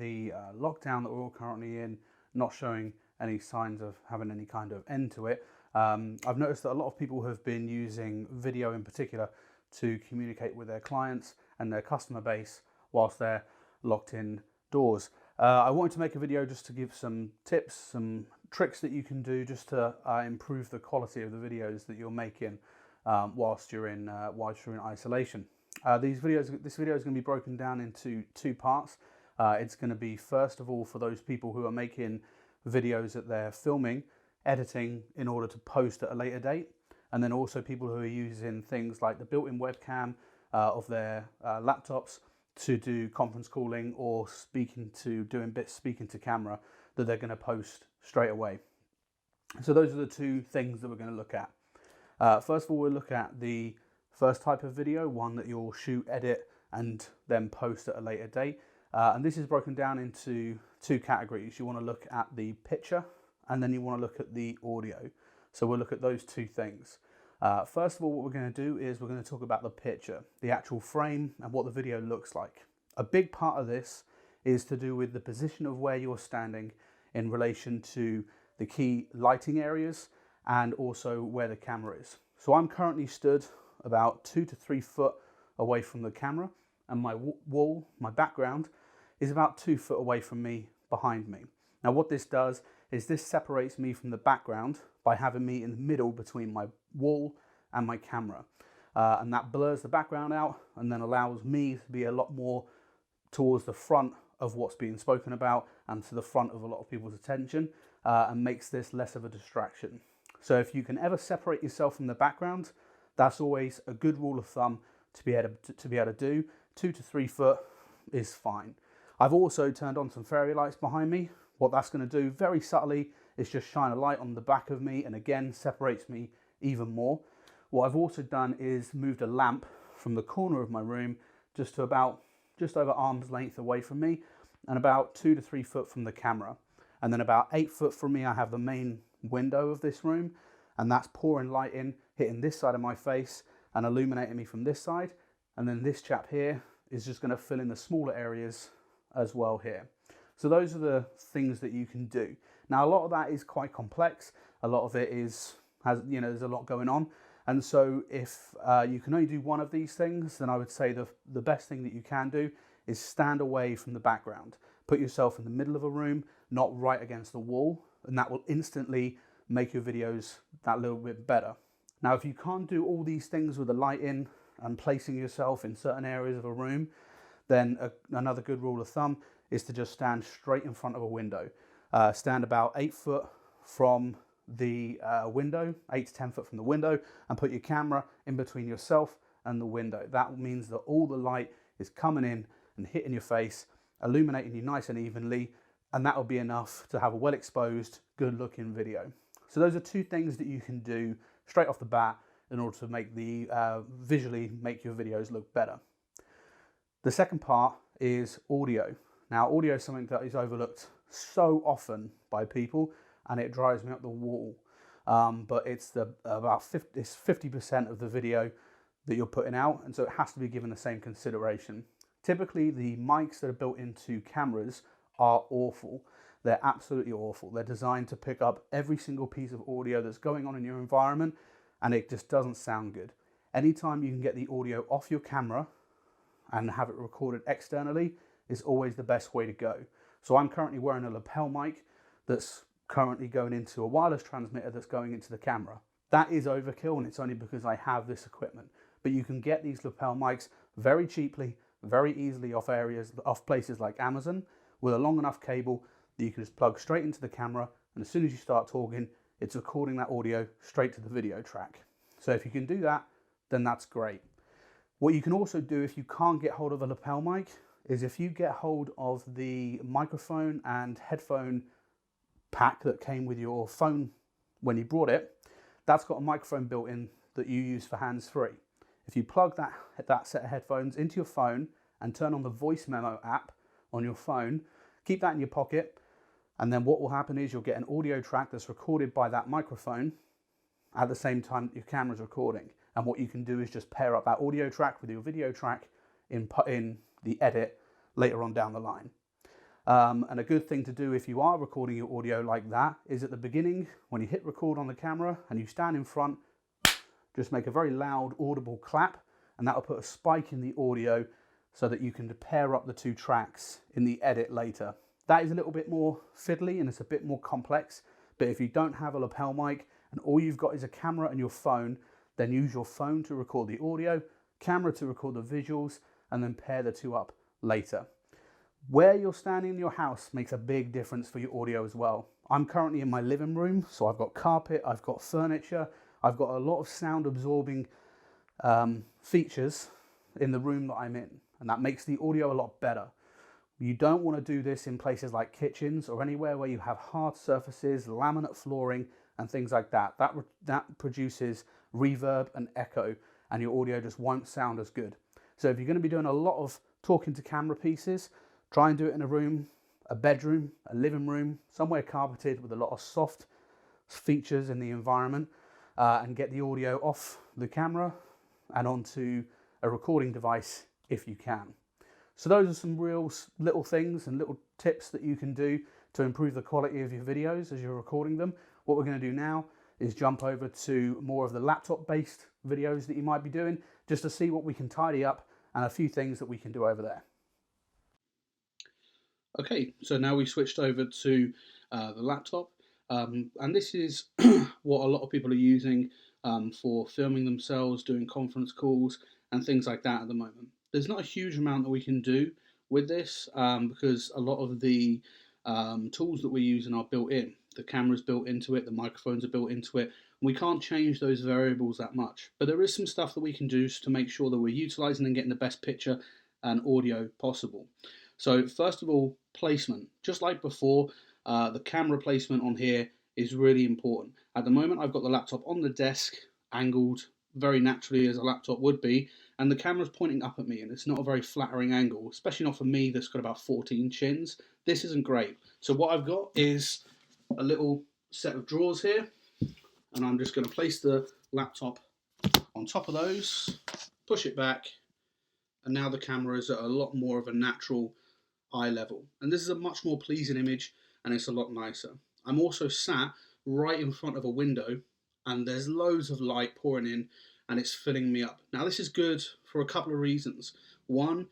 The lockdown that we're all currently in, not showing any signs of having any kind of end to it. I've noticed that a lot of people have been using video in particular to communicate with their clients and their customer base whilst they're locked in doors. I wanted to make a video just to give some tips, some tricks that you can do just to improve the quality of the videos that you're making whilst you're in isolation. This video is going to be broken down into two parts. It's going to be, first of all, for those people who are making videos that they're filming, editing in order to post at a later date, and then also people who are using things like the built-in webcam of their laptops to do conference calling or speaking to camera that they're going to post straight away. So those are the two things that we're going to look at. First of all, we'll look at the first type of video, one that you'll shoot, edit, and then post at a later date. And this is broken down into two categories. You want to look at the picture and then you want to look at the audio. So we'll look at those two things. First of all, what we're going to do is we're going to talk about the picture, the actual frame and what the video looks like. A big part of this is to do with the position of where you're standing in relation to the key lighting areas and also where the camera is. So I'm currently stood about 2 to 3 foot away from the camera, and my wall, my background, is about 2 foot away from me, behind me. Now what this does is this separates me from the background by having me in the middle between my wall and my camera. And that blurs the background out and then allows me to be a lot more towards the front of what's being spoken about and to the front of a lot of people's attention, and makes this less of a distraction. So if you can ever separate yourself from the background, that's always a good rule of thumb to be able to do. 2 to 3 foot is fine. I've also turned on some fairy lights behind me. What that's going to do very subtly is just shine a light on the back of me and again separates me even more. What I've also done is moved a lamp from the corner of my room just over arm's length away from me and about 2 to 3 foot from the camera. And then about 8 foot from me I have the main window of this room, and that's pouring light in, hitting this side of my face and illuminating me from this side. And then this chap here is just going to fill in the smaller areas as well here. So those are the things that you can do. Now a lot of that is quite complex. A lot of it there's a lot going on. And so if you can only do one of these things, then I would say the best thing that you can do is stand away from the background. Put yourself in the middle of a room, not right against the wall, and that will instantly make your videos that little bit better. Now, if you can't do all these things with the lighting and placing yourself in certain areas of a room, then another good rule of thumb is to just stand straight in front of a window. Stand about 8 foot from the window, 8 to 10 foot from the window, and put your camera in between yourself and the window. That means that all the light is coming in and hitting your face, illuminating you nice and evenly, and that will be enough to have a well exposed, good looking video. So those are two things that you can do straight off the bat in order to make visually make your videos look better. The second part is audio. Now audio is something that is overlooked so often by people and it drives me up the wall. But it's about 50% of the video that you're putting out, and so it has to be given the same consideration. Typically the mics that are built into cameras are awful. They're absolutely awful. They're designed to pick up every single piece of audio that's going on in your environment, and it just doesn't sound good. Anytime you can get the audio off your camera and have it recorded externally is always the best way to go. So I'm currently wearing a lapel mic that's currently going into a wireless transmitter that's going into the camera. That is overkill, and it's only because I have this equipment. But you can get these lapel mics very cheaply, very easily off places like Amazon, with a long enough cable that you can just plug straight into the camera, and as soon as you start talking, it's recording that audio straight to the video track. So if you can do that, then that's great. What you can also do if you can't get hold of a lapel mic is if you get hold of the microphone and headphone pack that came with your phone when you brought it, that's got a microphone built in that you use for hands-free. If you plug that set of headphones into your phone and turn on the voice memo app on your phone, keep that in your pocket, and then what will happen is you'll get an audio track that's recorded by that microphone at the same time that your camera's recording. And what you can do is just pair up that audio track with your video track in the edit later on down the line. And a good thing to do if you are recording your audio like that is at the beginning, when you hit record on the camera and you stand in front, just make a very loud audible clap, and that'll put a spike in the audio so that you can pair up the two tracks in the edit later. That is a little bit more fiddly and it's a bit more complex, but if you don't have a lapel mic and all you've got is a camera and your phone, then use your phone to record the audio, camera to record the visuals, and then pair the two up later. Where you're standing in your house makes a big difference for your audio as well. I'm currently in my living room, so I've got carpet, I've got furniture, I've got a lot of sound absorbing features in the room that I'm in, and that makes the audio a lot better. You don't want to do this in places like kitchens or anywhere where you have hard surfaces, laminate flooring, and things like that. That produces reverb and echo, and your audio just won't sound as good. So if you're going to be doing a lot of talking to camera pieces, try and do it in a room, a bedroom, a living room, somewhere carpeted with a lot of soft features in the environment, and get the audio off the camera and onto a recording device if you can. So those are some real little things and little tips that you can do to improve the quality of your videos as you're recording them. What we're going to do now is jump over to more of the laptop-based videos that you might be doing, just to see what we can tidy up and a few things that we can do over there. Okay, so now we switched over to the laptop, and this is what a lot of people are using for filming themselves, doing conference calls and things like that at the moment. There's not a huge amount that we can do with this because a lot of the tools that we're using are built in. The camera's built into it, the microphones are built into it. We can't change those variables that much, but there is some stuff that we can do to make sure that we're utilizing and getting the best picture and audio possible. So first of all, placement. Just like before, the camera placement on here is really important. At the moment, I've got the laptop on the desk, angled very naturally as a laptop would be, and the camera's pointing up at me, and it's not a very flattering angle, especially not for me that's got about 14 chins. This isn't great. So what I've got is a little set of drawers here, and I'm just going to place the laptop on top of those, push it back, and now the camera is at a lot more of a natural eye level. And this is a much more pleasing image, and it's a lot nicer. I'm also sat right in front of a window, and there's loads of light pouring in, and it's filling me up. Now this is good for a couple of reasons. One,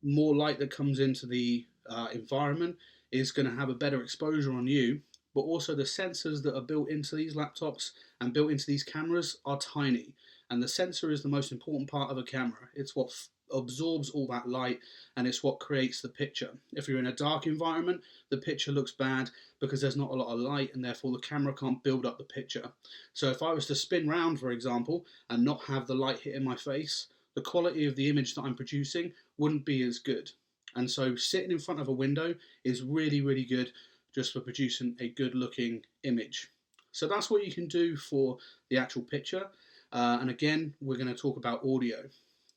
more light that comes into the environment is going to have a better exposure on you, but also the sensors that are built into these laptops and built into these cameras are tiny, and the sensor is the most important part of a camera. It's what absorbs all that light, and it's what creates the picture. If you're in a dark environment, the picture looks bad because there's not a lot of light, and therefore the camera can't build up the picture. So if I was to spin round, for example, and not have the light hitting my face, the quality of the image that I'm producing wouldn't be as good. And so sitting in front of a window is really, really good just for producing a good looking image. So that's what you can do for the actual picture. And again, we're going to talk about audio.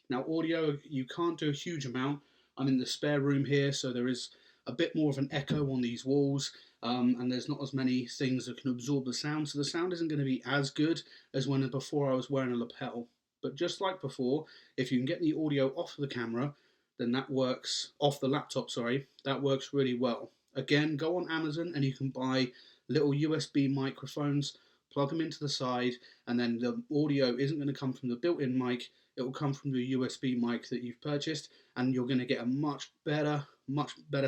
Now audio, you can't do a huge amount. I'm in the spare room here, so there is a bit more of an echo on these walls, and there's not as many things that can absorb the sound, so the sound isn't going to be as good as when before I was wearing a lapel. But just like before, if you can get the audio off the camera, then that works, off the laptop, sorry, that works really well. Again, go on Amazon and you can buy little USB microphones, plug them into the side, and then the audio isn't going to come from the built-in mic, it will come from the USB mic that you've purchased, and you're going to get a much better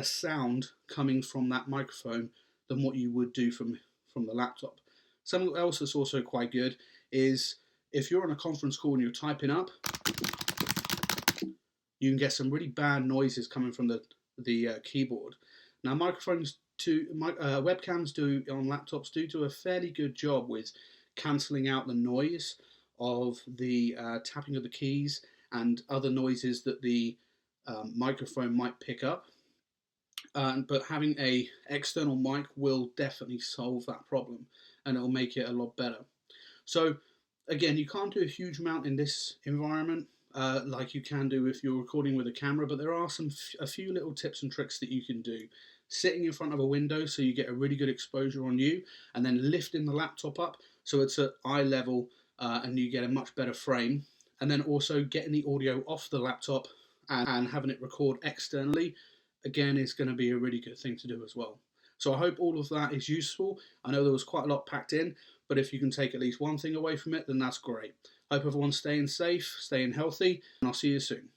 sound coming from that microphone than what you would do from the laptop. Something else that's also quite good is if you're on a conference call and you're typing up, you can get some really bad noises coming from the keyboard. Now webcams on laptops do a fairly good job with cancelling out the noise of the tapping of the keys and other noises that the microphone might pick up. But having a external mic will definitely solve that problem, and it'll make it a lot better. So again, you can't do a huge amount in this environment like you can do if you're recording with a camera, but there are a few little tips and tricks that you can do. Sitting in front of a window so you get a really good exposure on you, and then lifting the laptop up so it's at eye level and you get a much better frame, and then also getting the audio off the laptop and having it record externally. again, is going to be a really good thing to do as well. So I hope all of that is useful. I know there was quite a lot packed in, but if you can take at least one thing away from it, then that's great. Hope everyone's staying safe, staying healthy, and I'll see you soon.